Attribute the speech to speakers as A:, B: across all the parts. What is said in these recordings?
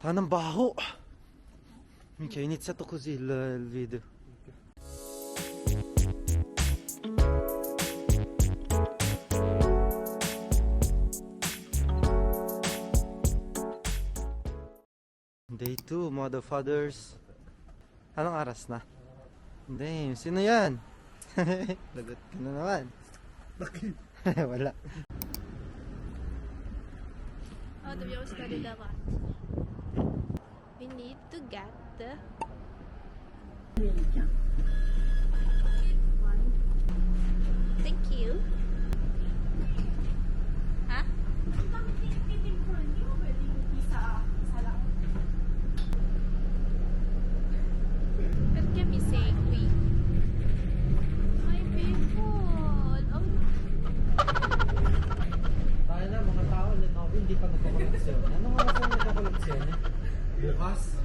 A: Tanang baho. Minchia, è iniziato così il video. Day 2, Mother Fathers. Anong oras na? Damn, sino yan? Lagot ka na naman.
B: Bakit?
A: Wala.
C: Oh, to be honest, kanina ka. We need to get the... Thank you. Ha? Perché mi segui? My people! Oh.
A: Tayo na mga tao na hindi pa nagkakoleksyon. Anong oras na nagkakoleksyon? Bukas?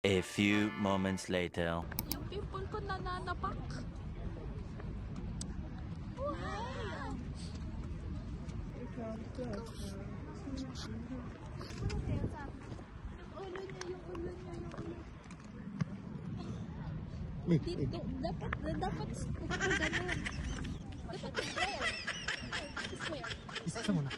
D: A few moments later.
C: Yung pimple ko nananapak. Wow! Dito, dapat ganun. Dapat square. Square.
A: Isa muna.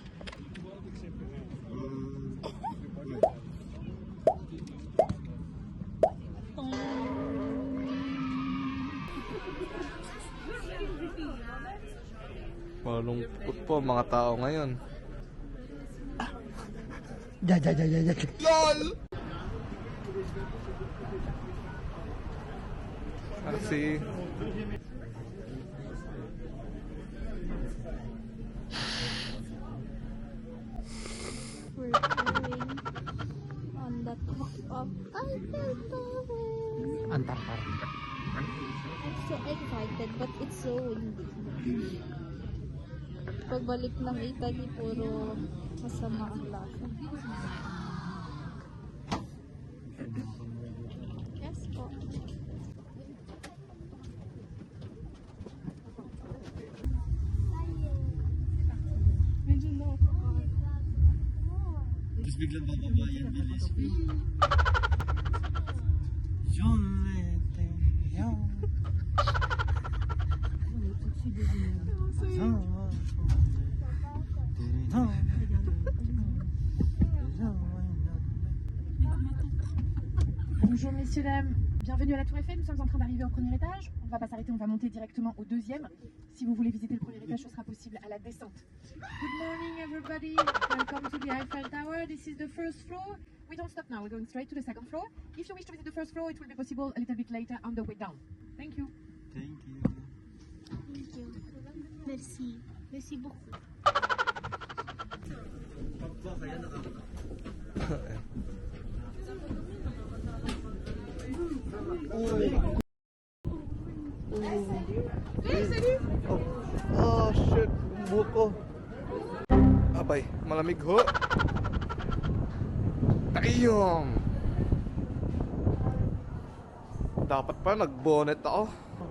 B: Malungkot po mga tao ngayon.
A: Ja.
B: LOL! Kasi
C: We're going on the top of Eiffel Tower.
A: Antarctica.
C: I'm so excited but it's so windy. Pagbalik ng Italy, puro masama ang lasa. Yes po. Medyo na ako.
A: Tapos biglang bababa yan, bilis.
E: Bonjour messieurs, dames, bienvenue à la Tour Eiffel, nous sommes en train d'arriver au premier étage, on ne va pas s'arrêter, on va monter directement au deuxième. Si vous voulez visiter le premier étage, ce sera possible à la descente. Good morning everybody, welcome to the Eiffel Tower, this is the first floor. We don't stop now, we're going straight to the second floor. If you wish to visit the first floor, it will be possible a little bit later on the way down. Thank you.
A: Thank you.
C: Thank you. Merci. Merci beaucoup.
B: oh shit, buko. Abay, malamig ho. Tayong. Dapat pa nag-bonnet ako.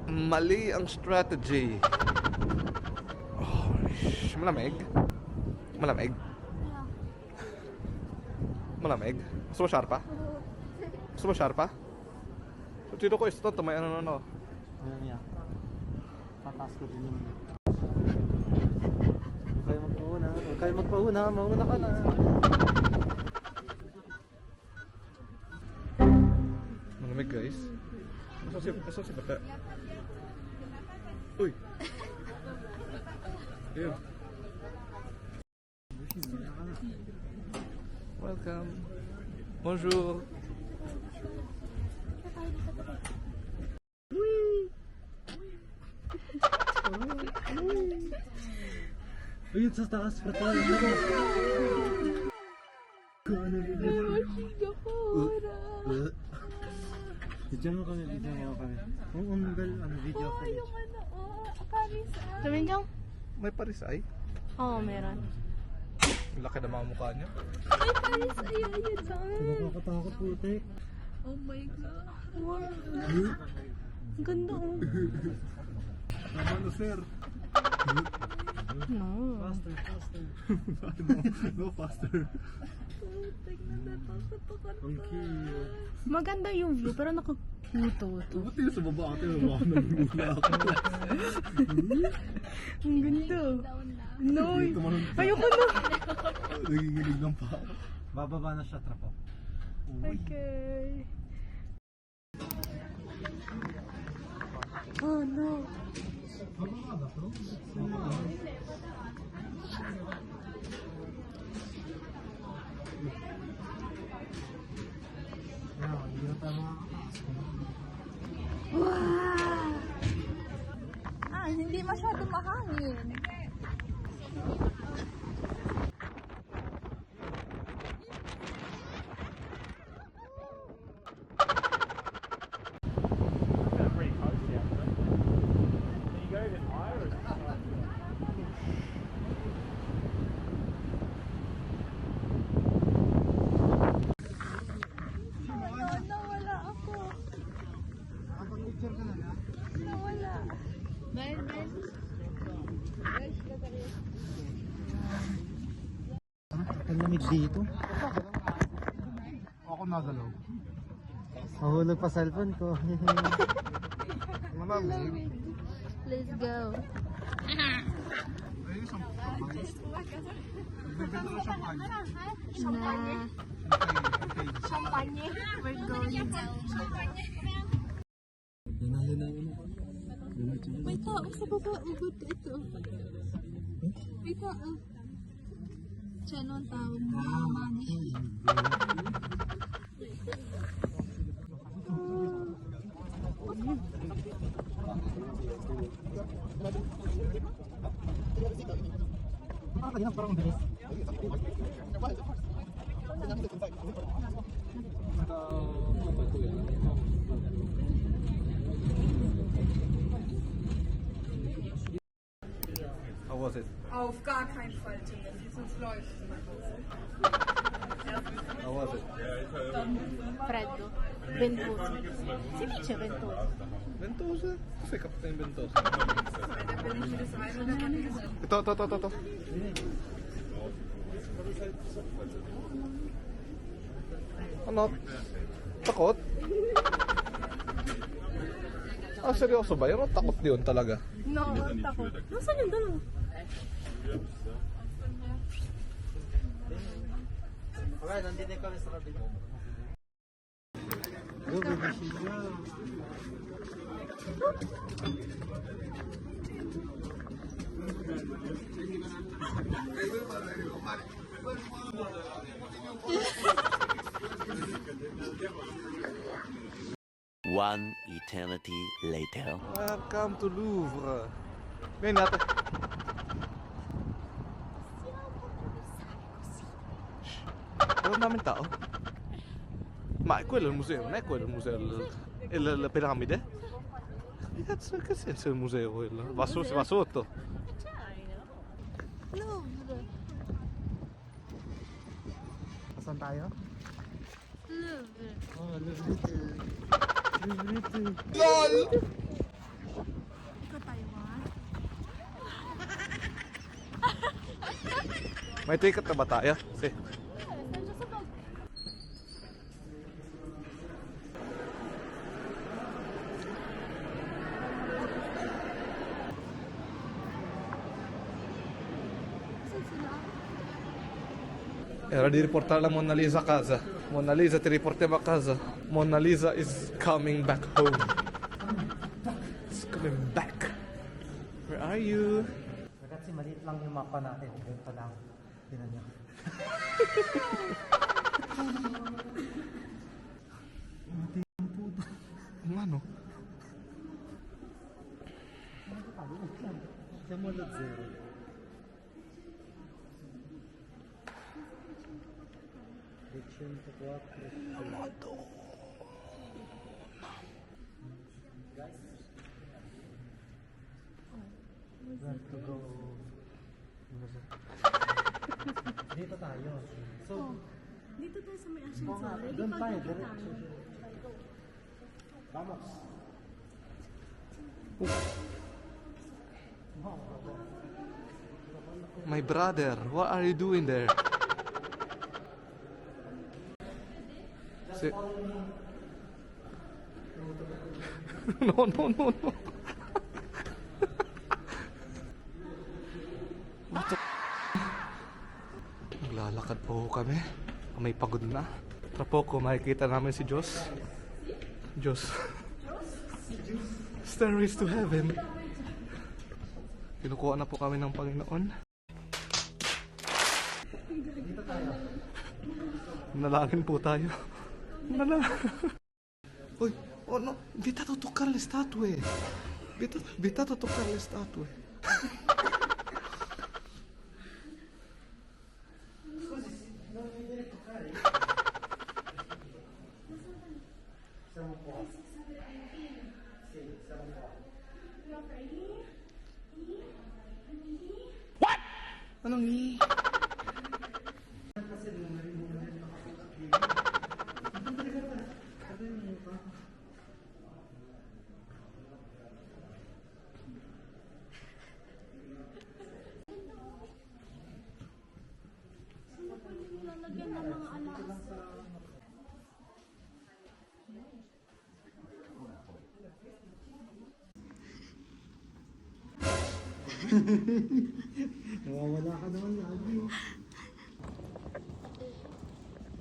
B: Mali ang strategy. Oh, malamig. Malamig. Malamig. Gusto mo sharpa? Gusto mo sharpa? So, tito ko ito, may ano.
A: Ayan niya. Tataas ko din yun. Huwag kayo magpauna. Mauna ka na.
B: Malamig guys. Asa si bata? Uy! Ayun. Welcome. Bonjour.
A: Ayun sa taas pa tayo. Kung ano video. Video mo kami. Kung umgal, video kami.
C: Yung ano, Paris. Sabihin niyo?
B: May parisay?
C: Oo, meron.
B: Ang laki na mga mukha niya.
C: Ay, Paris, ayun saan?
A: Nakakatakot po, te.
C: Oh my God. Wow. Ang ganda, oh.
B: Tama na sir.
C: No.
A: Faster.
B: No faster.
C: Putik na
B: Ang cute.
C: Maganda yung view, pero nakakuto to.
B: Ba't yun sa baba ate? Baka nagmula ako.
C: Ang ganda. No, ayoko na.
B: Nagigilig ng pa.
A: Bababa na siya, trapo.
C: Okay. Oh no. Wow! Ah, hindi masyado mahangin.
B: Pretty close, yeah. Can you go a bit higher or is it
C: Nawala ako. Nawala. Ben.
A: Ang lamig dito.
B: Ako nasa loob.
A: Mahulog pa cellphone ko.
B: Malamig.
C: Let's go.
B: Ay, isang nagbibenta na champagne.
C: Nah.
B: Okay.
C: We're going down. May tao sa baba. Ugot ito. May tao. Diyan ang tawag mo. Mani.
A: Kanina parang bilis.
B: How was it?
F: Auf gar keinen Fall, Timothy, sonst läuft
B: How was it?
C: Freddo. Ventoso. Si dice Ventoso.
B: Ventosa? Kasi Captain Ventosa. Ito. Ano? Takot? Ah, seryoso ba? Yun takot yun talaga.
C: No, takot. Nasaan yung dalawa?
A: Okay, nandito kami sa kabila. Go, baby, she's go.
D: One eternity later.
B: Welcome to Louvre. Ngayon natin. Walang namin tao. Ma è quello il museo, non è quello il museo, la piramide? Cazzo, che senso è il museo quello? Va sotto.
C: Louvre.
A: Saan tayo?
C: Louvre.
A: Oh, Louvre.
B: LOL!
C: Ikaw tayo mga.
B: May ticket na ba tayo? Kasi era di riportare la Mona Lisa a casa. Mona Lisa, ti riportiamo a casa. Mona Lisa is coming back home. It's coming back. Where are you?
A: Kasi maliit lang yung mapa natin. Ganito lang. Tinan niyo.
B: Ano?
A: Siamo allo zero. Where to go? Dito tayo. So,
C: Dito tayo sa may
A: oo nga,
C: ascensor.
A: doon tayo, diretso. Vamos.
B: My brother, what are you doing there? Si no, no, no, no. Maglalakad po kami. May pagod na. Tara po ko, makikita namin si Diyos. Diyos. Stairways to heaven. Kinukuha na po kami ng Panginoon. Manalangin po tayo. Uy, oh no, vietato toccare le statue. Vietato toccare le statue. What? Anong i?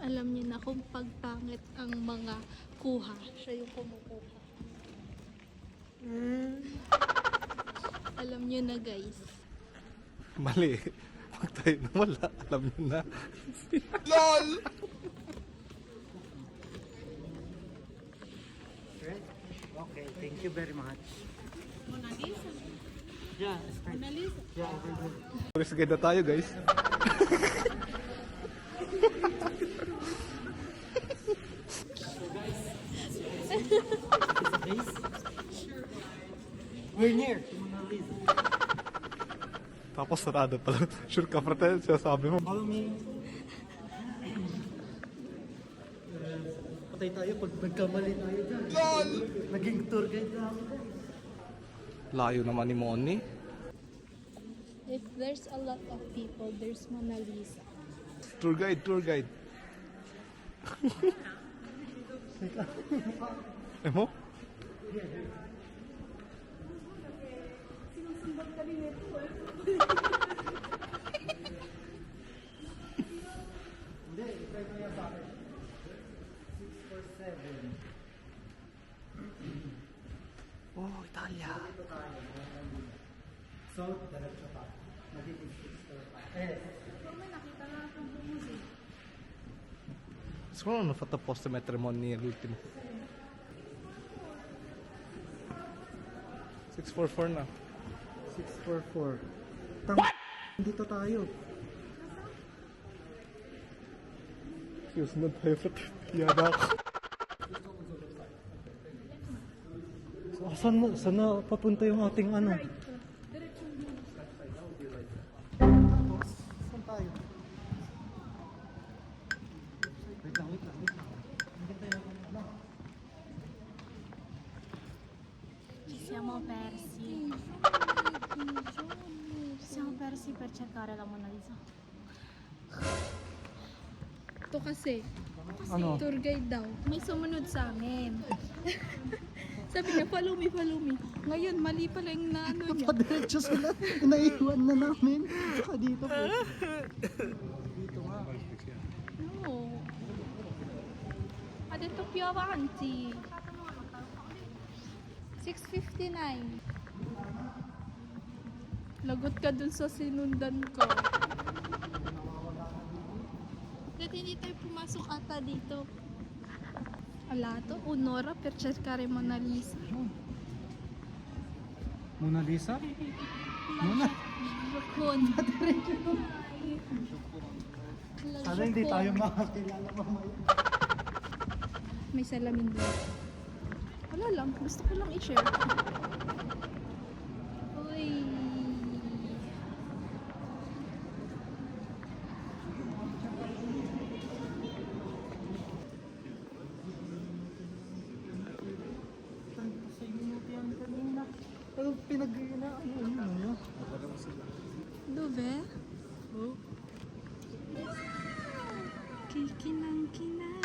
C: Alam niyo na kung pagpangit ang mga kuha, siya yung kumukuha. Alam niyo na guys.
B: Mali. Pag tayo na wala, alam nyo na. LOL!
A: Okay, thank you very much.
C: Mona Lisa.
A: Yeah,
C: Mona Lisa.
A: yeah, very good.
B: Tourist guide na tayo, guys.
A: We're near to Mona Lisa.
B: Tapos sarado pala. Sure ka, frate, siya sabi mo.
A: Follow me. Patay tayo pag nagkamali tayo dyan. LOL! Naging tour guide na ako.
B: Layo naman ni Moni.
C: If there's a lot of people, there's Mona Lisa.
B: Tour guide, tour guide. Eh mo?
A: Hindi, try mo yan sa akin. 6 or 7.
B: Oh, Italia.
A: So, diretso pa. Magiging 6 or 5.
B: Sicuro hanno fatto apposta a mettere Moni all'ultimo. 644 na.
A: 644. What? Dito tayo.
B: Susunod tayo, frate. Yada ako.
A: So, saan na papunta yung ating ano? Saan tayo? Wait lang. Hintay lang.
G: Siamo persi per cercare la Mona Lisa.
C: Ito kasi,
A: Ano?
C: tour guide daw. May sumunod sa amin. Sabi niya, follow me, follow me. Ngayon, mali pala yung naano niya.
A: Padiretso sila. Naiwan na namin. Saka dito po. Dito nga.
C: No. Ha detto più avanti. 6:59. Lagot ka dun sa sinundan ko. Dati hindi tayo pumasok ata dito. Ala to, un'ora per cercare Mona Lisa.
A: Mona Lisa? Mona?
C: Jocon.
A: Sana hindi tayo makakilala mamaya.
C: May salamin doon. Wala lang, gusto ko lang i-share. Uy.
A: Ano pinag-iinaan mo?
C: Dove? Oh. Kikinang-kinang.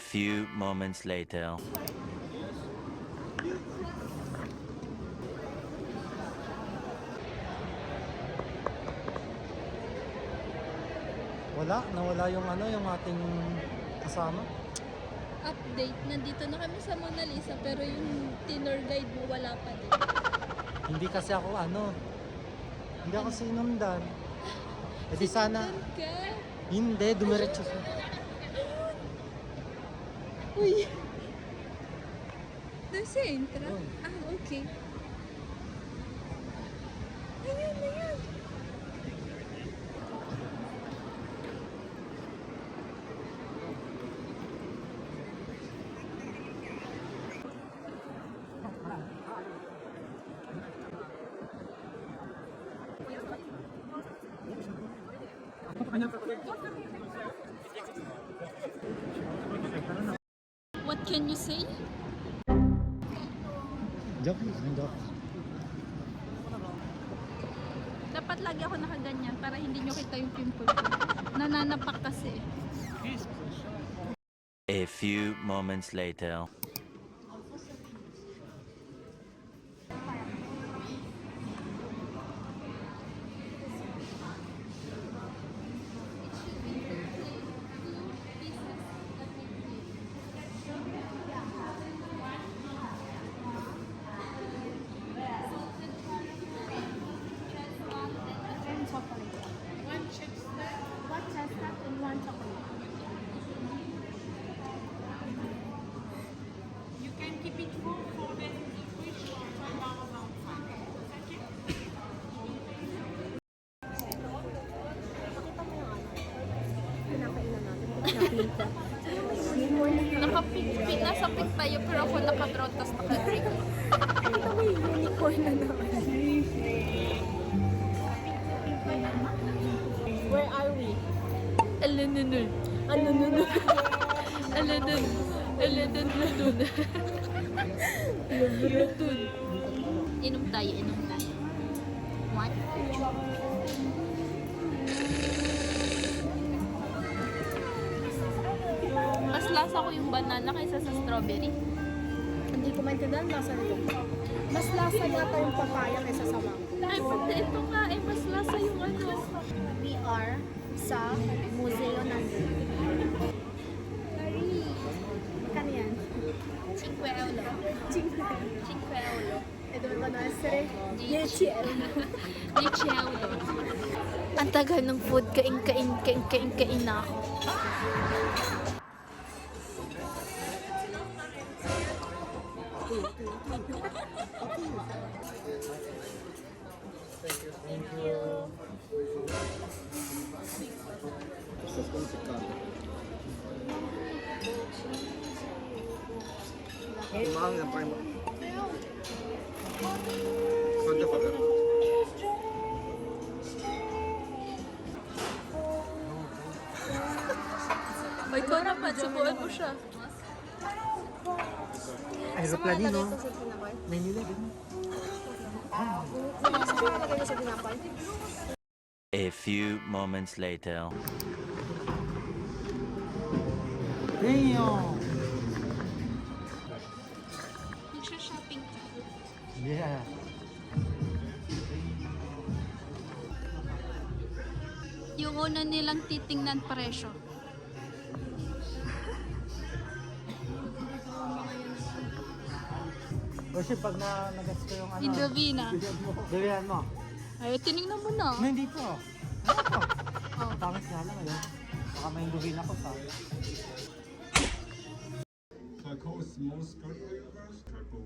D: few moments later.
A: Nawala yung yung ating kasama.
C: Update, nandito na kami sa Mona Lisa pero yung tour guide mo wala pa din.
A: Hindi kasi ako hindi ako sinundan. E di sana,
C: Sinundan ka?
A: hindi, dumiretso siya.
C: Uy! Doon sa entra?
A: Doon.
C: Ah, okay. Ayun. What can you say?
A: Joke.
C: Dapat lagi ako nakaganyan para hindi nyo kita yung pimple ko. Nananapak kasi.
D: A few moments later.
G: One chestnut and one chocolate. You can keep it full for the wish for 5 hours outside. Thank you.
C: Nasa pic tayo pero ako naka-draw tas naka-drink.
G: Ito may unicorn na naman. Where are we?
C: Alanunun.
G: Ano?
C: Alanun. Alanun. Inom tayo. One. Mas lasa ko yung banana kaysa sa strawberry.
G: Hindi ko maintindihan lasa nito. Mas lasa yata yung papaya kaysa sa mango.
C: Ay, pati ito nga, mas lasa yung ano.
G: We are sa Museo ng Magkano yan?
C: 5 euro. 5 euro.
G: E dove vanno a essere
C: 10
G: 10 euro.
C: 10 euro. Ang tagal ng food, kain na ako. O, ikaw naman, subuan mo siya.
A: Aeroplanino. May nilagay.
D: A few moments later.
A: Damn!
C: Nagsha-shopping ka.
A: Yeah.
C: Yung una nilang titingnan presyo.
A: Kasi pag nagats ko yung
C: Indovina.
A: Dawihan mo.
C: Ay, tinignan mo na.
A: No, hindi po.
C: Oh.
A: Pangit nga lang ngayon. Baka may indovin ako pa.
H: Krakow is the most cultural university. Krakow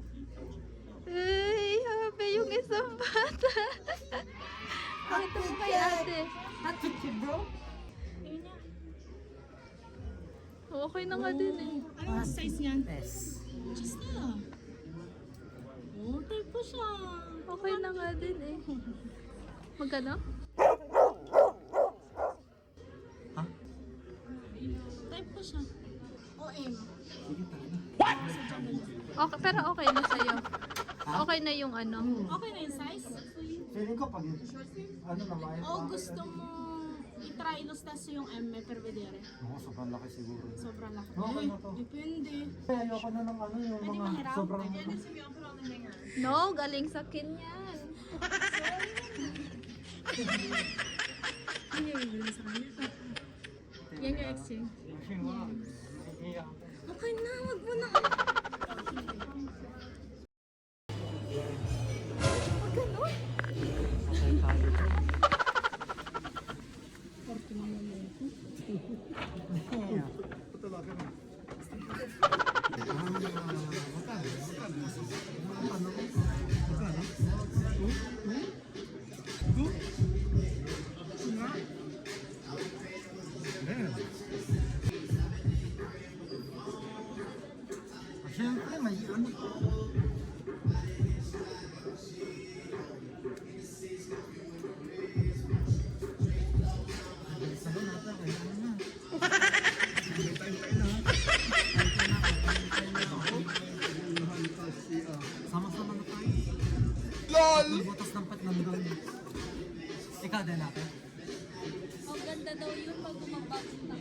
C: Ay, happy yung isang bata. Pakita mo kay ate.
A: bro?
C: Okay na nga din eh.
G: Ano size niyan?
A: Yes.
G: Just na. Oh, type po siya.
C: Okay na nga din eh. Magkano?
G: Type po siya. OM.
C: Okay, pero okay na sa'yo. Okay na yung ano.
G: Okay na yung size?
A: Feeling ko pag naman.
G: O gusto mo I-try test yung M, per vedere.
A: Oo, sobrang laki siguro.
G: Sobrang laki.
A: Okay na to.
G: Depende.
A: Ayoko na ng ano, yung
G: Pwede
A: mga
G: mahirap.
A: sobrang...
C: No, galing sa kin yan.
G: Ano yung bibili sa kanya? Yan yung exchange. Okay na, wag mo na.
A: Siyempre, may ano. Sama-sama na tayo.
B: LOL!
A: Butas ng pat nandun. Ikaw din natin.
C: Ang ganda daw yun pag gumabag na.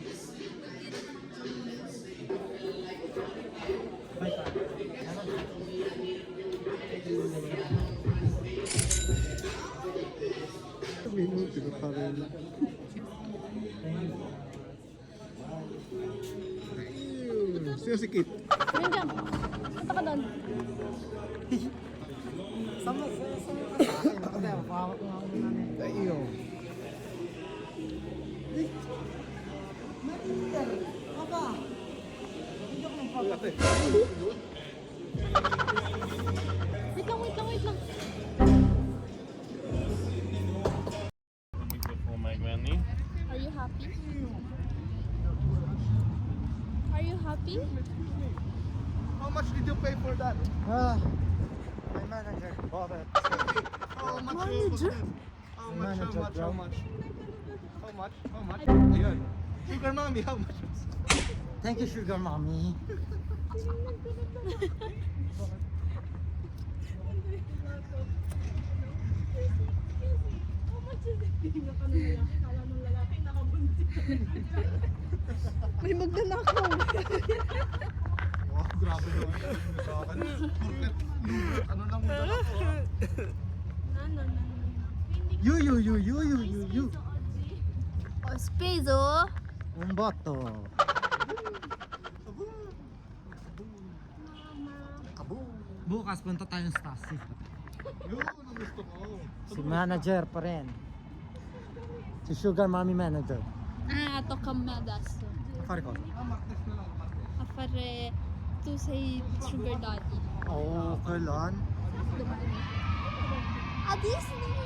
B: Sino si Kit?
C: Ayun dyan. Punta ka doon.
A: Sama ka sa akin. Kasi mapawak nga ako namin.
B: Iyo.
C: Wait lang, wait lang, wait lang.
H: For my granny.
C: Are you happy? Are you happy?
B: How much did you pay for that?
A: Ah, my manager bought it.
B: How much?
C: Manager?
B: How much?
A: Manager,
B: How much?
A: bro.
B: How much? How much? How much? Ayun. Sugar mommy, how much?
A: Thank you, sugar mommy.
C: May magnanakaw.
B: Wow, grabe naman. Sa akin, porket ano lang mo dala ko.
C: No.
A: You.
C: Oh, space, oh.
A: Un botto. Bukas punta tayong Stasi.
B: Yun, ang gusto ko.
A: Si manager pa rin. Si sugar mommy manager.
C: Ah, tocca a me adesso.
A: Fare cosa?
C: A fare... Tu sei sugar daddy.
A: Oh, kailan?
C: A Disney!